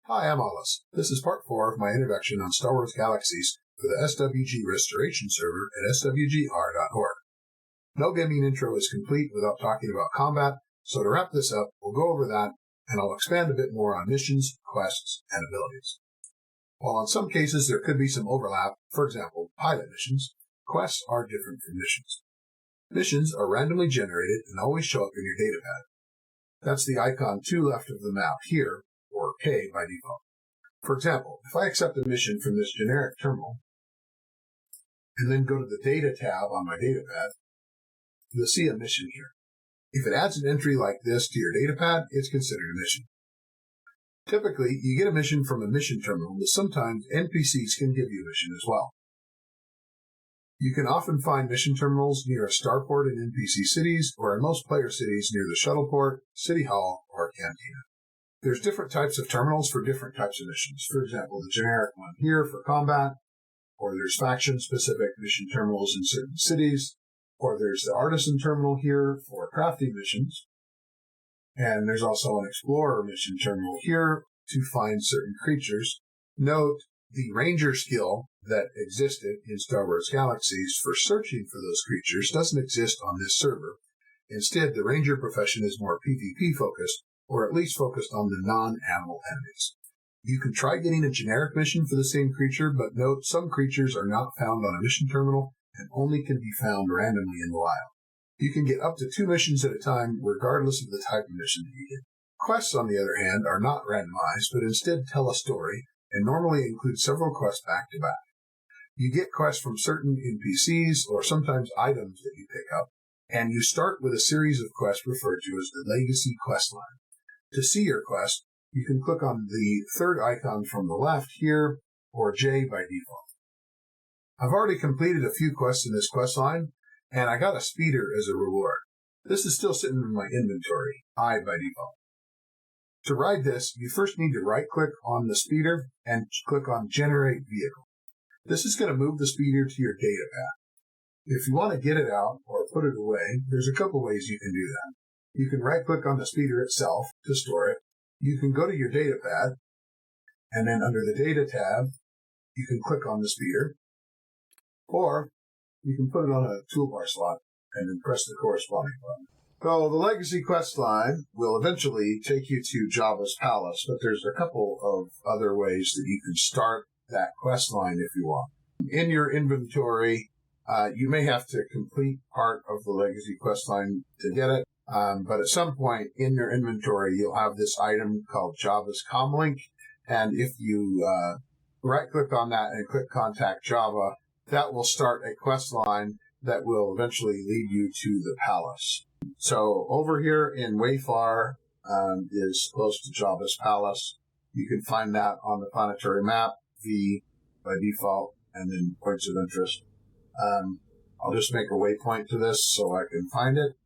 Hi, I'm Alice. This is part 4 of my introduction on Star Wars Galaxies for the SWG Restoration server at swgr.org. No gaming intro is complete without talking about combat, so to wrap this up, we'll go over that, and I'll expand a bit more on missions, quests, and abilities. While in some cases there could be some overlap, for example, pilot missions, quests are different from missions. Missions are randomly generated and always show up in your datapad. That's the icon to left of the map here, or K by default. For example, if I accept a mission from this generic terminal, and then go to the Data tab on my datapad, you'll see a mission here. If it adds an entry like this to your datapad, it's considered a mission. Typically, you get a mission from a mission terminal, but sometimes NPCs can give you a mission as well. You can often find mission terminals near a starport in NPC cities, or in most player cities near the shuttle port, city hall, or cantina. There's different types of terminals for different types of missions. For example, the generic one here for combat, or there's faction-specific mission terminals in certain cities, or there's the artisan terminal here for crafting missions, and there's also an explorer mission terminal here to find certain creatures. Note, the ranger skill that existed in Star Wars Galaxies for searching for those creatures doesn't exist on this server. Instead, the ranger profession is more PvP-focused, or at least focused on the non-animal enemies. You can try getting a generic mission for the same creature, but note some creatures are not found on a mission terminal and only can be found randomly in the wild. You can get up to 2 missions at a time, regardless of the type of mission that you get. Quests, on the other hand, are not randomized, but instead tell a story, and normally include several quests back to back. You get quests from certain NPCs, or sometimes items that you pick up, and you start with a series of quests referred to as the Legacy quest line. To see your quest, you can click on the third icon from the left here, or J by default. I've already completed a few quests in this quest line, and I got a speeder as a reward. This is still sitting in my inventory, I by default. To ride this, you first need to right-click on the speeder and click on Generate Vehicle. This is going to move the speeder to your datapad. If you want to get it out or put it away, there's a couple ways you can do that. You can right-click on the speeder itself to store it. You can go to your datapad, and then under the Data tab, you can click on the speeder, or you can put it on a toolbar slot and then press the corresponding button. So the Legacy quest line will eventually take you to Jabba's palace, but there's a couple of other ways that you can start that quest line if you want. In your inventory, you may have to complete part of the Legacy quest line to get it. But at some point in your inventory, you'll have this item called Jabba's Comlink, and if you right-click on that and click Contact Jabba, that will start a quest line that will eventually lead you to the palace. So over here in Wayfar is close to Jabba's palace. You can find that on the planetary map, V by default, and then points of interest. I'll just make a waypoint to this so I can find it.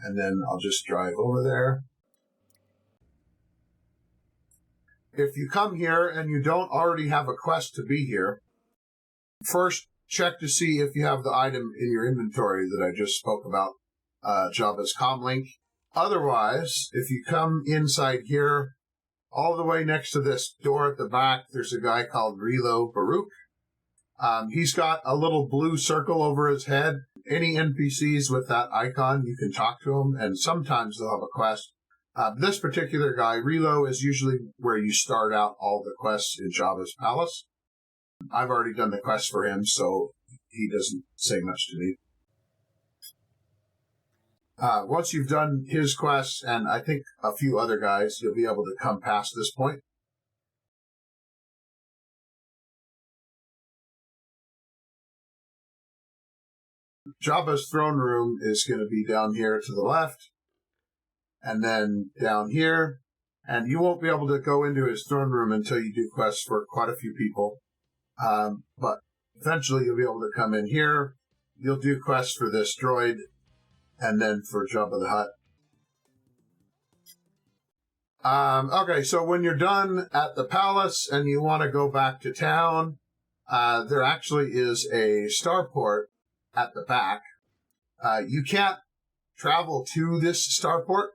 And then I'll just drive over there. If you come here and you don't already have a quest to be here, first check to see if you have the item in your inventory that I just spoke about, Jabba's Comlink. Otherwise, if you come inside here, all the way next to this door at the back, there's a guy called Relo Baruch. He's got a little blue circle over his head. Any NPCs with that icon, you can talk to them, and sometimes they'll have a quest. This particular guy, Relo, is usually where you start out all the quests in Jabba's palace. I've already done the quest for him, so he doesn't say much to me. Once you've done his quests, and I think a few other guys, you'll be able to come past this point. Jabba's throne room is going to be down here to the left, and then down here, and you won't be able to go into his throne room until you do quests for quite a few people, but eventually you'll be able to come in here, you'll do quests for this droid, and then for Jabba the Hutt. Okay, so when you're done at the palace and you want to go back to town, there actually is a starport at the back. You can't travel to this starport.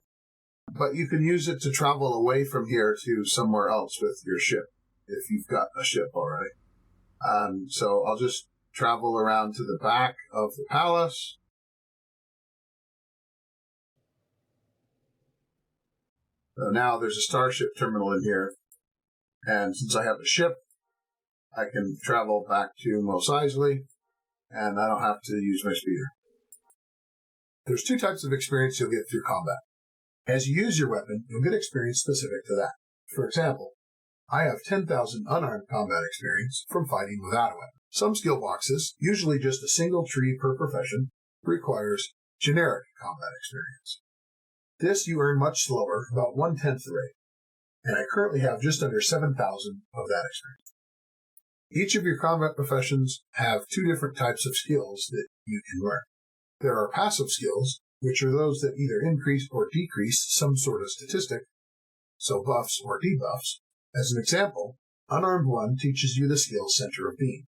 But you can use it to travel away from here to somewhere else with your ship, if you've got a ship already. So I'll just travel around to the back of the palace. So now there's a starship terminal in here. And since I have a ship, I can travel back to Mos Eisley, and I don't have to use my speeder. There's two types of experience you'll get through combat. As you use your weapon, you'll get experience specific to that. For example, I have 10,000 unarmed combat experience from fighting without a weapon. Some skill boxes, usually just a single tree per profession, requires generic combat experience. This you earn much slower, about 1/10 the rate, and I currently have just under 7,000 of that experience. Each of your combat professions have two different types of skills that you can learn. There are passive skills, which are those that either increase or decrease some sort of statistic, so buffs or debuffs. As an example, Unarmed 1 teaches you the skill Center of Beam.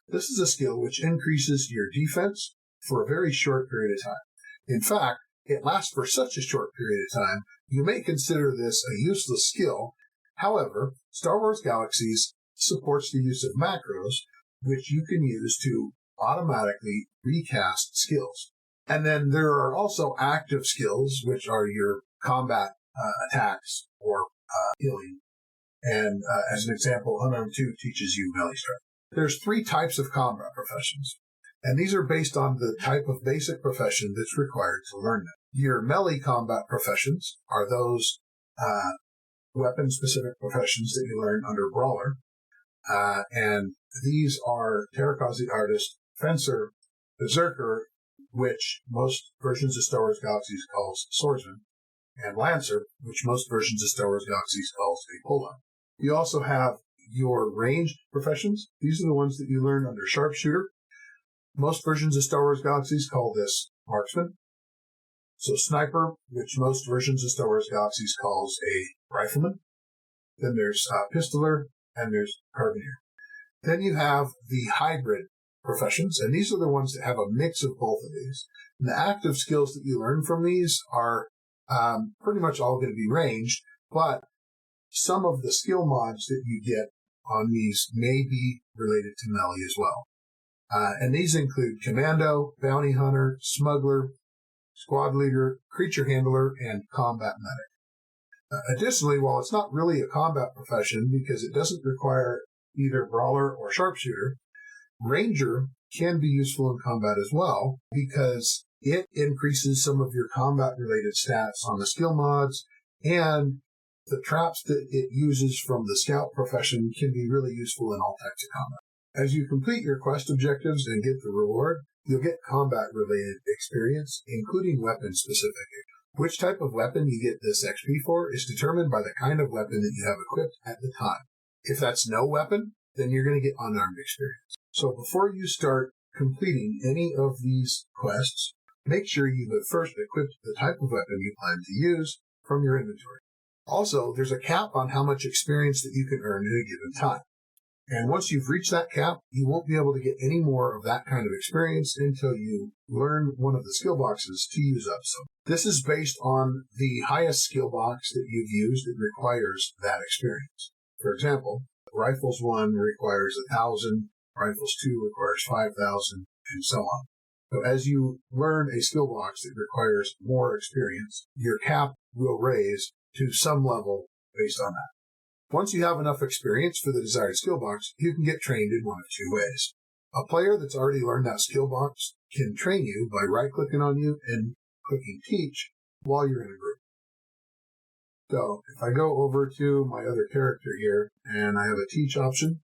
This is a skill which increases your defense for a very short period of time. In fact, it lasts for such a short period of time, you may consider this a useless skill. However, Star Wars Galaxies supports the use of macros, which you can use to automatically recast skills. And then there are also active skills, which are your combat attacks or healing. And as an example, Unarmed 2 teaches you melee strike. There's three types of combat professions, and these are based on the type of basic profession that's required to learn them. Your melee combat professions are those weapon-specific professions that you learn under Brawler, and these are Terrakazi Artist, Fencer, Berserker, which most versions of Star Wars Galaxies calls Swordsman, and Lancer, which most versions of Star Wars Galaxies calls a Pole-Arm. You also have your ranged professions. These are the ones that you learn under Sharpshooter. Most versions of Star Wars Galaxies call this Marksman. So Sniper, which most versions of Star Wars Galaxies calls a Rifleman. Then there's Pistoler, and there's Carbineer. Then you have the hybrid professions, and these are the ones that have a mix of both of these. And the active skills that you learn from these are pretty much all going to be ranged, but some of the skill mods that you get on these may be related to melee as well. And these include Commando, Bounty Hunter, Smuggler, Squad Leader, Creature Handler, and Combat Medic. Additionally, while it's not really a combat profession because it doesn't require either Brawler or Sharpshooter, Ranger can be useful in combat as well because it increases some of your combat-related stats on the skill mods, and the traps that it uses from the scout profession can be really useful in all types of combat. As you complete your quest objectives and get the reward, you'll get combat-related experience, including weapon-specific. Which type of weapon you get this XP for is determined by the kind of weapon that you have equipped at the time. If that's no weapon, then you're going to get unarmed experience. So before you start completing any of these quests, make sure you have first equipped the type of weapon you plan to use from your inventory. Also, there's a cap on how much experience that you can earn in a given time. And once you've reached that cap, you won't be able to get any more of that kind of experience until you learn one of the skill boxes to use up some. This is based on the highest skill box that you've used that requires that experience. For example, Rifles 1 requires 1,000, Rifles 2 requires 5,000, and so on. So as you learn a skill box that requires more experience, your cap will raise to some level based on that. Once you have enough experience for the desired skill box, you can get trained in one of two ways. A player that's already learned that skill box can train you by right-clicking on you and clicking Teach while you're in a group. So if I go over to my other character here, and I have a Teach option,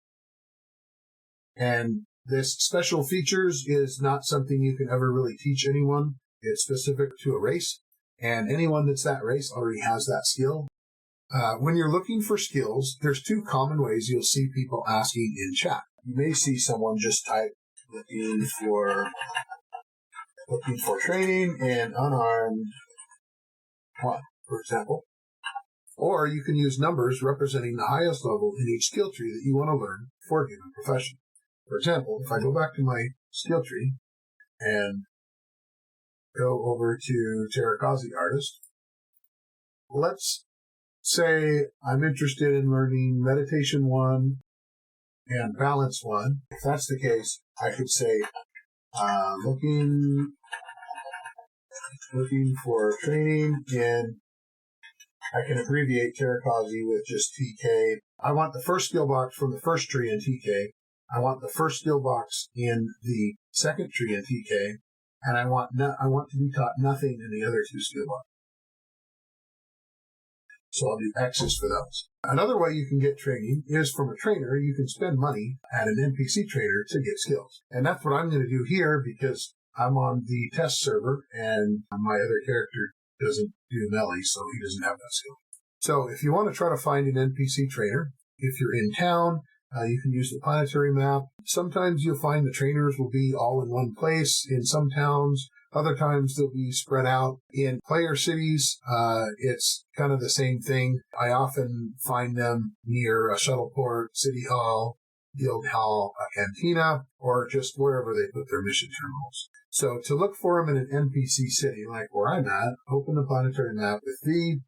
and this special features is not something you can ever really teach anyone. It's specific to a race, and anyone that's that race already has that skill. When you're looking for skills, there's two common ways you'll see people asking in chat. You may see someone just type looking for training in unarmed 1, for example. Or you can use numbers representing the highest level in each skill tree that you want to learn for a given profession. For example, if I go back to my skill tree and go over to Terrakazi Artist, let's say I'm interested in learning Meditation 1 and Balance 1. If that's the case, I could say, looking for training in, I can abbreviate Terakazi with just TK. I want the first skill box from the first tree in TK. I want the first skill box in the second tree in TK. And I want to be taught nothing in the other two skill boxes. So I'll do X's for those. Another way you can get training is from a trainer. You can spend money at an NPC trainer to get skills. And that's what I'm going to do here because I'm on the test server and my other character doesn't do melee, so he doesn't have that skill. So if you want to try to find an NPC trainer, if you're in town, you can use the planetary map. Sometimes you'll find the trainers will be all in one place in some towns. Other times they'll be spread out in player cities. It's kind of the same thing. I often find them near a shuttle port, city hall, guild hall, a cantina, or just wherever they put their mission terminals. So to look for them in an NPC city, like where I'm at, open the planetary map with V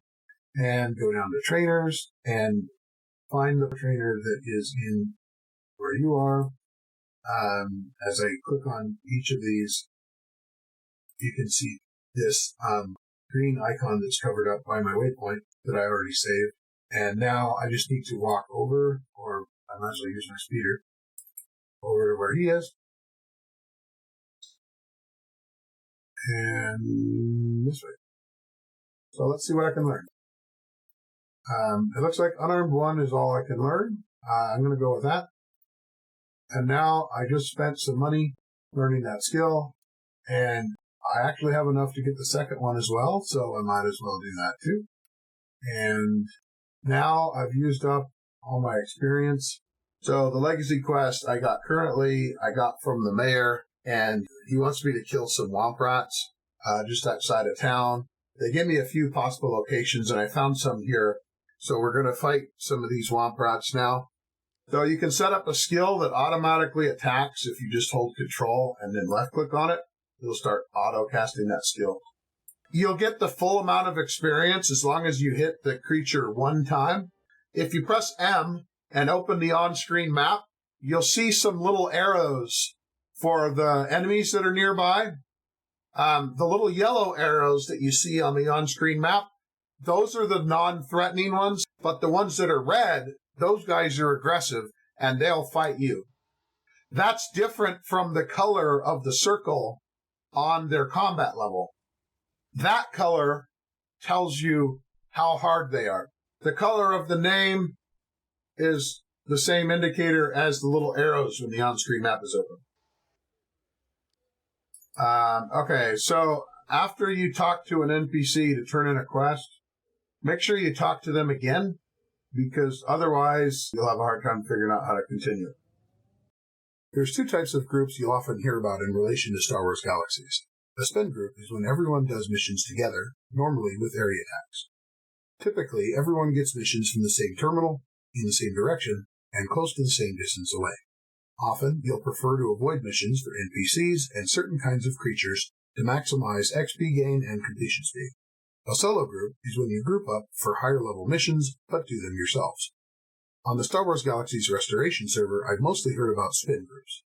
and go down to trainers and find the trainer that is in where you are. As I click on each of these, you can see this green icon that's covered up by my waypoint that I already saved. And now I just need to walk over, or I might as well use my speeder, over to where he is. And this way. So let's see what I can learn. It looks like Unarmed 1 is all I can learn. I'm going to go with that. And now I just spent some money learning that skill, and I actually have enough to get the second one as well, so I might as well do that too. And now I've used up all my experience. So the legacy quest I got from the mayor, and he wants me to kill some womp rats just outside of town. They gave me a few possible locations, and I found some here. So we're going to fight some of these womp rats now. So you can set up a skill that automatically attacks if you just hold control and then left click on it. It'll start auto casting that skill. You'll get the full amount of experience as long as you hit the creature one time. If you press M and open the on-screen map, you'll see some little arrows for the enemies that are nearby. The little yellow arrows that you see on the on-screen map, those are the non-threatening ones, but the ones that are red, those guys are aggressive and they'll fight you. That's different from the color of the circle on their combat level. That color tells you how hard they are. The color of the name is the same indicator as the little arrows when the on-screen map is open. Okay, so after you talk to an NPC to turn in a quest, make sure you talk to them again, because otherwise you'll have a hard time figuring out how to continue. There's two types of groups you'll often hear about in relation to Star Wars Galaxies. A spin group is when everyone does missions together, normally with area attacks. Typically, everyone gets missions from the same terminal, in the same direction, and close to the same distance away. Often, you'll prefer to avoid missions for NPCs and certain kinds of creatures to maximize XP gain and completion speed. A solo group is when you group up for higher level missions, but do them yourselves. On the Star Wars Galaxies Restoration server, I've mostly heard about spin groups.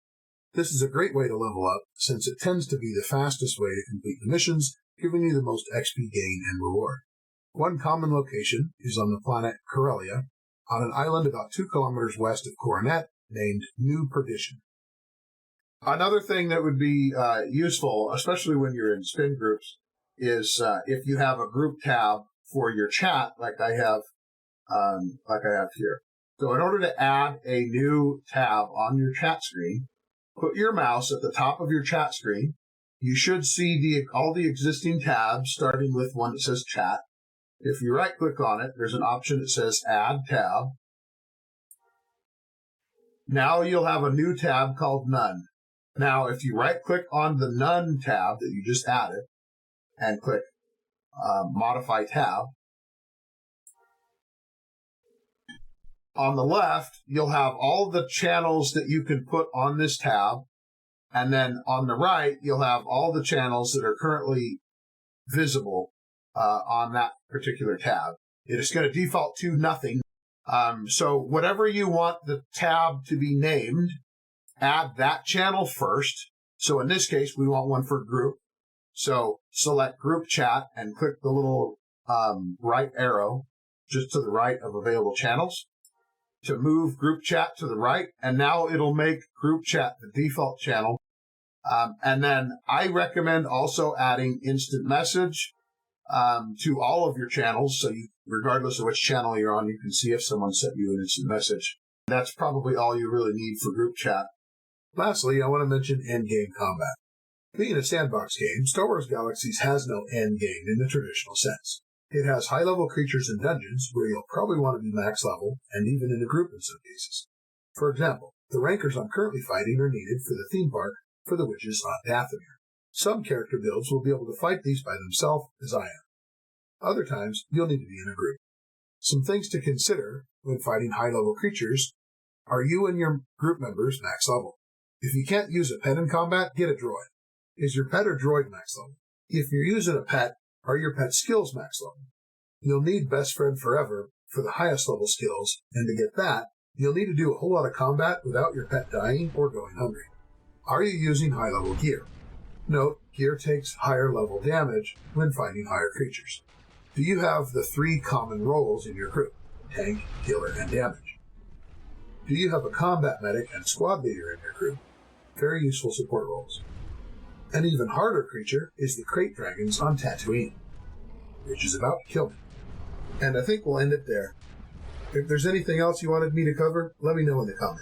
This is a great way to level up, since it tends to be the fastest way to complete the missions, giving you the most XP gain and reward. One common location is on the planet Corellia, on an island about 2 kilometers west of Coronet, named New Perdition. Another thing that would be useful, especially when you're in spin groups, is if you have a group tab for your chat, like I have here. So in order to add a new tab on your chat screen, put your mouse at the top of your chat screen. You should see all the existing tabs, starting with one that says chat. If you right-click on it, there's an option that says Add Tab. Now you'll have a new tab called None. Now, if you right-click on the None tab that you just added and click Modify Tab, on the left, you'll have all the channels that you can put on this tab, and then on the right, you'll have all the channels that are currently visible on that particular tab. It is going to default to nothing. So whatever you want the tab to be named, add that channel first. So in this case, we want one for group. So select group chat and click the little right arrow just to the right of available channels to move group chat to the right. And now it'll make group chat the default channel. And then I recommend also adding instant message to all of your channels. So you, regardless of which channel you're on, you can see if someone sent you an instant message. That's probably all you really need for group chat. Lastly, I want to mention endgame combat. Being a sandbox game, Star Wars Galaxies has no endgame in the traditional sense. It has high-level creatures and dungeons where you'll probably want to be max level, and even in a group in some cases. For example, the rankers I'm currently fighting are needed for the theme park for the witches on Dathomir. Some character builds will be able to fight these by themselves, as I am. Other times, you'll need to be in a group. Some things to consider when fighting high-level creatures: are you and your group members max level? If you can't use a pet in combat, get a droid. Is your pet or droid max level? If you're using a pet, are your pet skills max level? You'll need Best Friend Forever for the highest level skills, and to get that, you'll need to do a whole lot of combat without your pet dying or going hungry. Are you using high-level gear? Note, gear takes higher level damage when fighting higher creatures. Do you have the 3 common roles in your group: tank, healer, and damage? Do you have a combat medic and squad leader in your group? Very useful support roles. An even harder creature is the crate dragons on Tatooine, which is about to kill me. And I think we'll end it there. If there's anything else you wanted me to cover, let me know in the comments.